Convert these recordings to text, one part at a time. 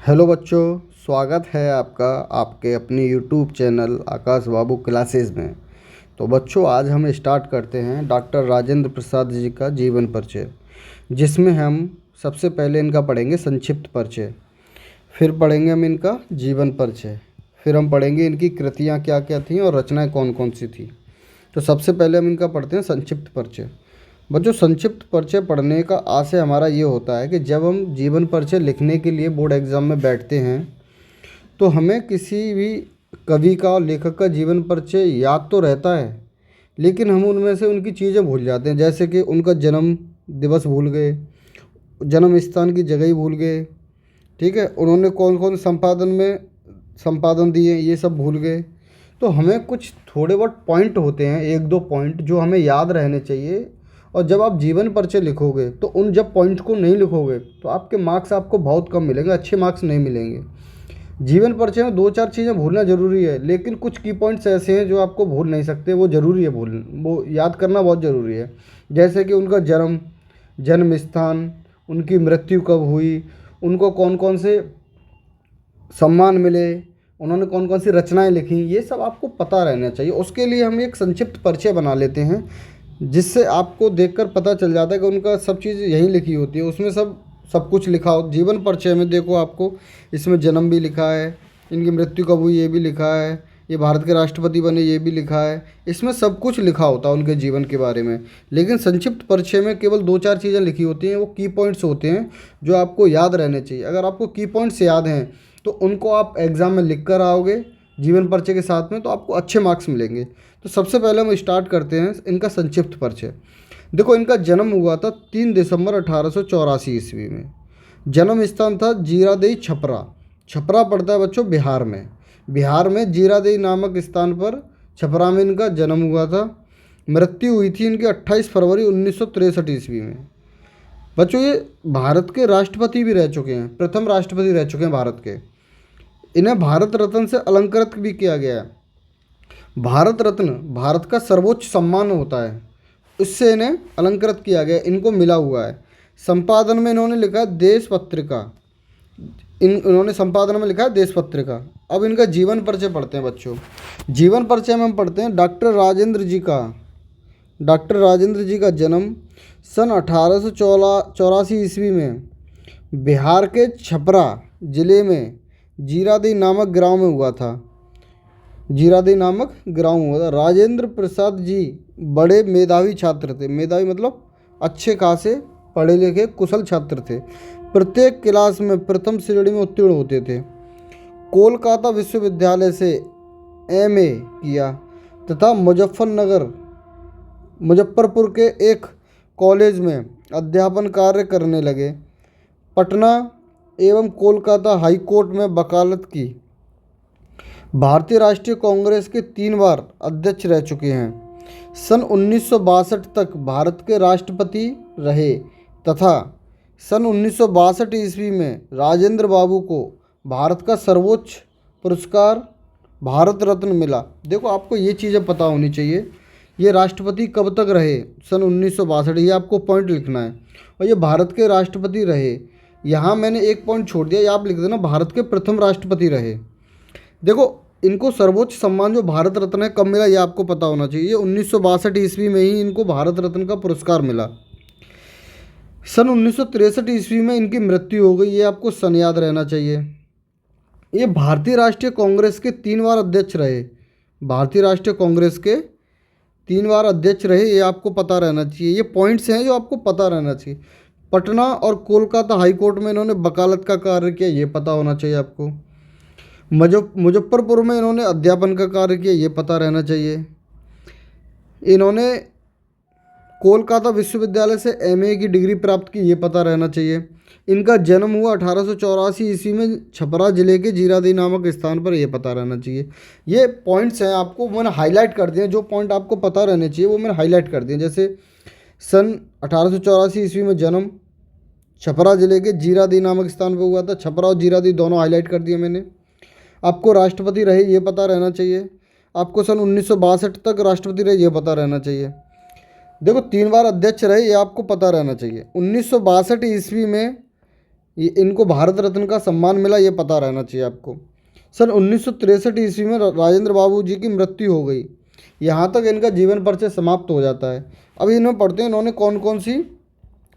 Hello बच्चों, स्वागत है आपका आपके अपने यूट्यूब चैनल आकाश बाबू क्लासेस में। तो बच्चों, आज हम स्टार्ट करते हैं डॉक्टर राजेंद्र प्रसाद जी का जीवन परिचय, जिसमें हम सबसे पहले इनका पढ़ेंगे संक्षिप्त परिचय, फिर पढ़ेंगे हम इनका जीवन परिचय, फिर हम पढ़ेंगे इनकी कृतियाँ क्या क्या थीं और रचनाएँ कौन कौन सी थी। तो सबसे पहले हम इनका पढ़ते हैं संक्षिप्त परिचय। बच्चों, संक्षिप्त परिचय पढ़ने का आशय हमारा ये होता है कि जब हम जीवन परिचय लिखने के लिए बोर्ड एग्ज़ाम में बैठते हैं तो हमें किसी भी कवि का और लेखक का जीवन परिचय याद तो रहता है, लेकिन हम उनमें से उनकी चीज़ें भूल जाते हैं। जैसे कि उनका जन्म दिवस भूल गए, जन्म स्थान की जगह ही भूल गए, ठीक है, उन्होंने कौन कौन संपादन दिए ये सब भूल गए। तो हमें कुछ थोड़े बहुत पॉइंट होते हैं, एक दो पॉइंट जो हमें याद रहने चाहिए। और जब आप जीवन परिचय लिखोगे तो उन जब पॉइंट को नहीं लिखोगे तो आपके मार्क्स आपको बहुत कम मिलेंगे, अच्छे मार्क्स नहीं मिलेंगे। जीवन परिचय में दो चार चीज़ें भूलना ज़रूरी है, लेकिन कुछ की पॉइंट्स ऐसे हैं जो आपको भूल नहीं सकते, वो ज़रूरी है, वो याद करना बहुत ज़रूरी है। जैसे कि उनका जन्म स्थान, उनकी मृत्यु कब हुई, उनको कौन कौन से सम्मान मिले, उन्होंने कौन कौन सी रचनाएं लिखी, ये सब आपको पता रहना चाहिए। उसके लिए हम एक संक्षिप्त परिचय बना लेते हैं, जिससे आपको देखकर पता चल जाता है कि उनका सब चीज़ यहीं लिखी होती है, उसमें सब कुछ लिखा हो। जीवन परिचय में देखो, आपको इसमें जन्म भी लिखा है, इनकी मृत्यु कब हुई ये भी लिखा है, ये भारत के राष्ट्रपति बने ये भी लिखा है, इसमें सब कुछ लिखा होता है उनके जीवन के बारे में। लेकिन संक्षिप्त परिचय में केवल दो चार चीज़ें लिखी होती हैं, वो की पॉइंट्स होते हैं जो आपको याद रहने चाहिए। अगर आपको की पॉइंट्स याद हैं तो उनको आप एग्ज़ाम में लिख कर आओगे जीवन परिचय के साथ में, तो आपको अच्छे मार्क्स मिलेंगे। तो सबसे पहले हम स्टार्ट करते हैं इनका संक्षिप्त परिचय। देखो, इनका जन्म हुआ था 3 दिसंबर 1884 ईस्वी में। जन्म स्थान था जीरादेई छपरा। छपरा पड़ता है बच्चों बिहार में। बिहार में जीरादेई नामक स्थान पर छपरा में इनका जन्म हुआ था। मृत्यु हुई थी इनकी 28 फरवरी 1963 ईस्वी में। बच्चों, ये भारत के राष्ट्रपति भी रह चुके हैं, प्रथम राष्ट्रपति रह चुके हैं भारत के। इन्हें भारत रत्न से अलंकृत भी किया गया है। भारत रत्न भारत का सर्वोच्च सम्मान होता है, उससे इन्हें अलंकृत किया गया, इनको मिला हुआ है। संपादन में इन्होंने लिखा है देश पत्रिका। इन्होंने संपादन में लिखा है देश पत्रिका। अब इनका जीवन परिचय पढ़ते हैं बच्चों। जीवन परिचय में हम पढ़ते हैं डॉक्टर राजेंद्र जी का जन्म सन 1884 ईस्वी में बिहार के छपरा जिले में जीरादेई नामक गांव में हुआ था। राजेंद्र प्रसाद जी बड़े मेधावी छात्र थे। मेधावी मतलब अच्छे खासे पढ़े लिखे कुशल छात्र थे। प्रत्येक क्लास में प्रथम श्रेणी में उत्तीर्ण होते थे। कोलकाता विश्वविद्यालय से एमए किया तथा मुजफ्फरपुर के एक कॉलेज में अध्यापन कार्य करने लगे। पटना एवं कोलकाता हाई कोर्ट में वकालत की। भारतीय राष्ट्रीय कांग्रेस के 3 बार अध्यक्ष रह चुके हैं। सन 1962 तक भारत के राष्ट्रपति रहे तथा सन 1962 ईस्वी में राजेंद्र बाबू को भारत का सर्वोच्च पुरस्कार भारत रत्न मिला। देखो, आपको ये चीज़ें पता होनी चाहिए, ये राष्ट्रपति कब तक रहे, सन 1962, ये आपको पॉइंट लिखना है। और ये भारत के राष्ट्रपति रहे, यहाँ मैंने एक पॉइंट छोड़ दिया, ये आप लिख देना भारत के प्रथम राष्ट्रपति रहे। देखो, इनको सर्वोच्च सम्मान जो भारत रत्न है कब मिला ये आपको पता होना चाहिए। 1962 ईस्वी में ही इनको भारत रत्न का पुरस्कार मिला। सन 1963 ईस्वी में इनकी मृत्यु हो गई, ये आपको सन याद रहना चाहिए। ये भारतीय राष्ट्रीय कांग्रेस के 3 बार अध्यक्ष रहे। भारतीय राष्ट्रीय कांग्रेस के 3 बार अध्यक्ष रहे, ये आपको पता रहना चाहिए। ये पॉइंट्स हैं जो आपको पता रहना चाहिए। पटना और कोलकाता हाई कोर्ट में इन्होंने वकालत का कार्य किया, ये पता होना चाहिए आपको। मुजफ्फरपुर में इन्होंने अध्यापन का कार्य किया, ये पता रहना चाहिए। इन्होंने कोलकाता विश्वविद्यालय से एमए की डिग्री प्राप्त की, ये पता रहना चाहिए। इनका जन्म हुआ 1884 ईस्वी में छपरा जिले के जीरादेई नामक स्थान पर, ये पता रहना चाहिए। ये पॉइंट्स हैं, आपको मैंने हाईलाइट कर दिए, जो पॉइंट आपको पता रहने चाहिए वो मैंने हाईलाइट कर दिए। जैसे सन 1884 ईस्वी में जन्म, छपरा जिले के जीरादेई नामक स्थान पर हुआ था। छपरा और जीरादेई दोनों हाईलाइट कर दिए मैंने। आपको राष्ट्रपति रहे ये पता रहना चाहिए। आपको सन 1962 तक राष्ट्रपति रहे ये पता रहना चाहिए। देखो, 3 बार अध्यक्ष रहे ये आपको पता रहना चाहिए। 1962 ईस्वी में ये इनको भारत रत्न का सम्मान मिला, ये पता रहना चाहिए आपको। सन 1963 ईस्वी में राजेंद्र बाबू जी की मृत्यु हो गई। यहाँ तक इनका जीवन परिचय समाप्त हो जाता है। अब इनमें पढ़ते हैं इन्होंने कौन कौन सी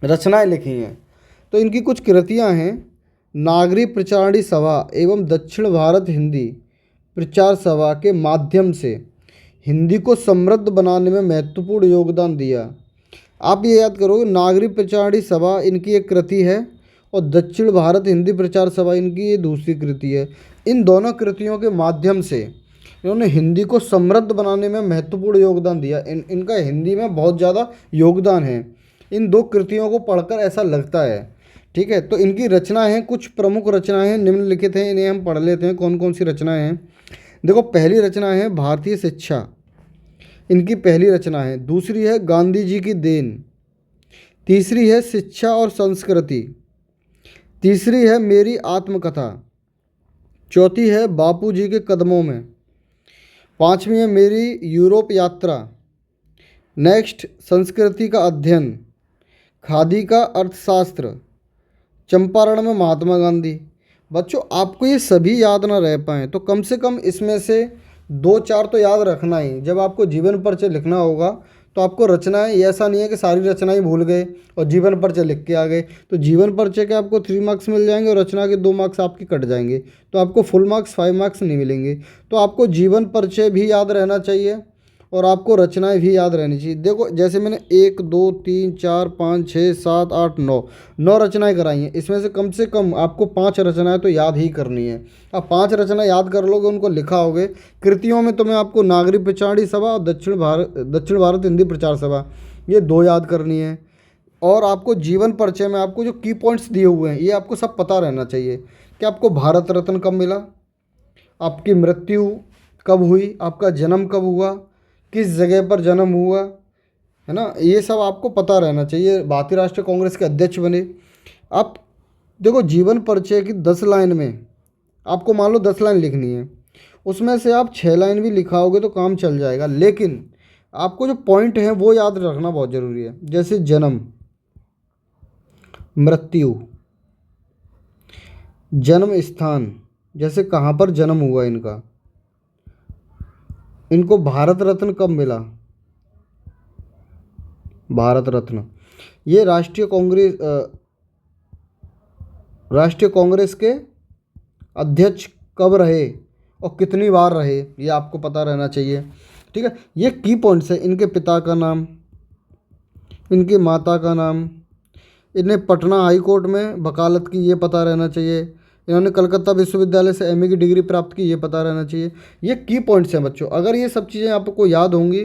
रचनाएं लिखी हैं। तो इनकी कुछ कृतियां हैं। नागरिक प्रचारणी सभा एवं दक्षिण भारत हिंदी प्रचार सभा के माध्यम से हिंदी को समृद्ध बनाने में महत्वपूर्ण योगदान दिया। आप ये याद करो, नागरिक प्रचारणी सभा इनकी एक कृति है और दक्षिण भारत हिंदी प्रचार सभा इनकी ये दूसरी कृति है। इन दोनों कृतियों के माध्यम से इन्होंने हिंदी को समृद्ध बनाने में महत्वपूर्ण योगदान दिया। इनका हिंदी में बहुत ज़्यादा योगदान है। इन दो कृतियों को पढ़कर ऐसा लगता है। ठीक है, तो इनकी रचनाएं हैं, कुछ प्रमुख रचनाएं हैं, निम्नलिखित हैं, इन्हें हम पढ़ लेते हैं कौन कौन सी रचनाएं हैं। देखो, पहली रचना है भारतीय शिक्षा, इनकी पहली रचना है। दूसरी है गांधी जी की देन। तीसरी है शिक्षा और संस्कृति। तीसरी है मेरी आत्मकथा। चौथी है बापू जी के कदमों में। पांचवी है मेरी यूरोप यात्रा। नेक्स्ट, संस्कृति का अध्ययन, खादी का अर्थशास्त्र, चंपारण में महात्मा गांधी। बच्चों, आपको ये सभी याद ना रह पाएँ तो कम से कम इसमें से 2-4 तो याद रखना ही। जब आपको जीवन परिचय लिखना होगा तो आपको रचनाएं, ऐसा नहीं है कि सारी रचनाएं भूल गए और जीवन परिचय लिख के आ गए। तो जीवन परिचय के आपको 3 मार्क्स मिल जाएंगे और रचना के 2 मार्क्स आपके कट जाएंगे, तो आपको फुल मार्क्स 5 मार्क्स नहीं मिलेंगे। तो आपको जीवन परिचय भी याद रहना चाहिए और आपको रचनाएं भी याद रहनी चाहिए। देखो, जैसे मैंने 1 2 3 4 5 6 7 8 9 रचनाएं कराई हैं। इसमें से कम आपको 5 रचनाएं तो याद ही करनी है। अब 5 रचना याद कर लोगे, उनको लिखा होगे। कृतियों में तो मैं आपको नागरिक प्रचारणी सभा और दक्षिण भारत हिंदी प्रचार सभा, ये 2 याद करनी है। और आपको जीवन परिचय में आपको जो की पॉइंट्स दिए हुए हैं ये आपको सब पता रहना चाहिए कि आपको भारत रत्न कब मिला, आपकी मृत्यु कब हुई, आपका जन्म कब हुआ, किस जगह पर जन्म हुआ, है ना, ये सब आपको पता रहना चाहिए। भारतीय राष्ट्रीय कांग्रेस के अध्यक्ष बने। आप देखो, जीवन परिचय की 10 लाइन में आपको मान लो 10 लाइन लिखनी है, उसमें से आप 6 लाइन भी लिखाओगे तो काम चल जाएगा। लेकिन आपको जो पॉइंट है वो याद रखना बहुत ज़रूरी है। जैसे जन्म, मृत्यु, जन्म स्थान, जैसे कहाँ पर जन्म हुआ इनका, इनको भारत रत्न कब मिला, भारत रत्न, ये राष्ट्रीय कांग्रेस के अध्यक्ष कब रहे और कितनी बार रहे, ये आपको पता रहना चाहिए। ठीक है, ये की पॉइंट्स है। इनके पिता का नाम, इनकी माता का नाम, इन्हें पटना हाई कोर्ट में वकालत की, ये पता रहना चाहिए। इन्होंने कलकत्ता विश्वविद्यालय से एमए की डिग्री प्राप्त की, ये पता रहना चाहिए। ये की पॉइंट्स हैं बच्चों। अगर ये सब चीज़ें आपको याद होंगी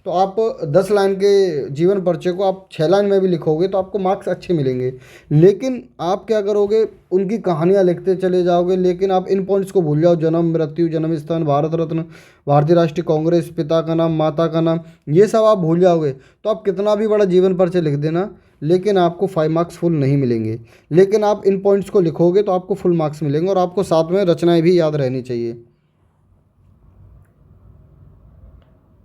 तो आप 10 लाइन के जीवन परिचय को आप 6 लाइन में भी लिखोगे तो आपको मार्क्स अच्छे मिलेंगे। लेकिन आप क्या करोगे, उनकी कहानियाँ लिखते चले जाओगे, लेकिन आप इन पॉइंट्स को भूल जाओ। जन्म, मृत्यु, जन्म स्थान, भारत रत्न, भारतीय राष्ट्रीय कांग्रेस, पिता का नाम, माता का नाम, ये सब आप भूल जाओगे तो आप कितना भी बड़ा जीवन परिचय लिख देना, लेकिन आपको 5 मार्क्स फुल नहीं मिलेंगे। लेकिन आप इन पॉइंट्स को लिखोगे तो आपको फुल मार्क्स मिलेंगे और आपको साथ में रचनाएं भी याद रहनी चाहिए।